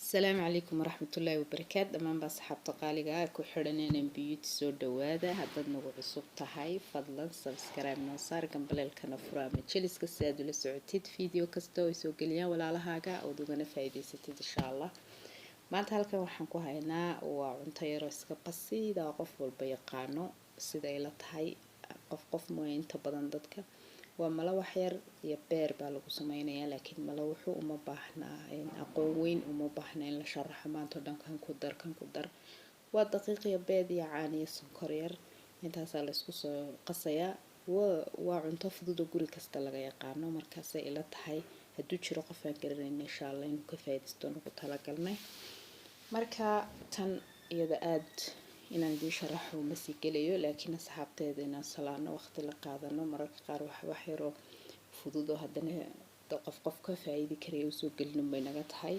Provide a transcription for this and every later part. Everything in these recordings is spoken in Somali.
السلام عليكم ورحمة الله وبركاته. أمان بصحاب تقاليقا كحرنين بيوت سو دوادا هداد نوع عصوب تهاي فضلا سبسكرايب نوصار قنبلال كنفرا مجلس كسادو لسعوديد فيديو كستو يسو قليا ولا لهاقا أو دوغانا فايدي ستيد إن شاء الله. maanta halkan waxaan ku haynaa waa cunto yar oo iska basiida qof walba yaqaano sida ay la tahay qof mooy inta badan dadka waa malawax yar iyo beer baa lagu sameynayaa laakiin malawaxu uma baahna aqoon weyn uma baahna in la sharaxo maanta dhankan ku dar waa daqiiq iyo beed iyo caano iyo sonkor yar intaas la isku soo qasayaa waa cunto fudud oo guri kasta laga yaqaano markaas ay la tahay hadduu jiro qof aan garanayn insha Allah inuu ka faa'iideysto ugu talagalnay marka tan iyada aad inaan idin sharaxo ma sii gelayo laakiin asxaabteeda inaan salaano waqti la qaadano mararka qaar wax yar oo fudud oo haddana qof ka faa'iidi karayo soo gelin bay naga tahay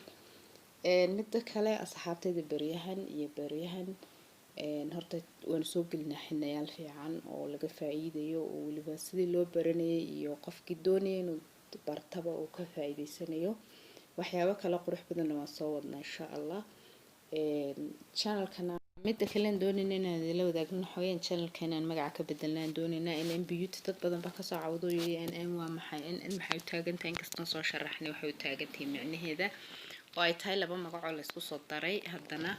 midda kale asxaabteeda baryahan horta waan soo gelinaa xinayaal fiican oo laga faa'iidayo oo waliba sidii loo baranayay iyo qofkii doonayay inuu bartaba uu ka faa'iideysanayo waxyaabo kale qurux badan waa soo wadnaa insha Allah channelkana midda kale doonayna inaan la wadaagno xooyaan channelkana magaca ka bedelnaan doonayna in beauty dad badan ba ka soo cawdo in waa maxay in maxay taagantahay in kasta soo sharaxnay waxay u taagantahay macnaheeda oo ay tahay laba magac oo la isku soo daray haddana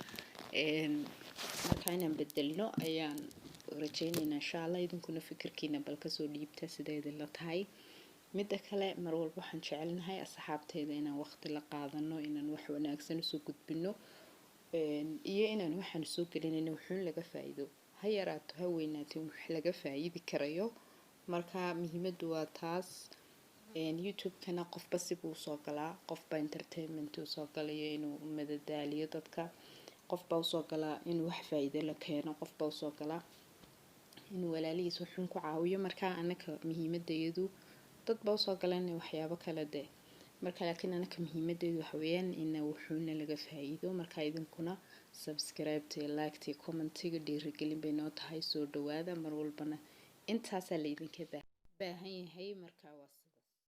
marka inaan bedelno ayaan rajaynaynaa insha Allah idinkuna fikirkiina bal ka soo dhiibta sideed la tahay midda kale mar walba waxaan jecelnahay asxaabteeda inaan waqti la qaadano inaan wax wanaagsan soo gudbino iyo inaan waxaan soo gelinayno wuxuu laga faa'iido ha yaraato ha weynaato wax laga faa'iidi karayo marka muhiimadu waa taas YouTube kana qofba si buu soo galaa qofba entertainment uu soo galayo inuu madadaaliyo dadka qofba soo galaa inuu wax faa'iido la keeno qofba soo galaa inuu walaalihiis wuxuu ku caawiyo marka anaka muhiimadeedu dad baa soo galaan waxyaabo kala day marka laakiin anaka muhiimadeedu waxa weeyaan in wuxuuna laga faa'iido marka idinkuna subscribe like comment dhiirigelin bay noo tahay soo dhawaada mar walbana intaas la idinka baahan yahay marka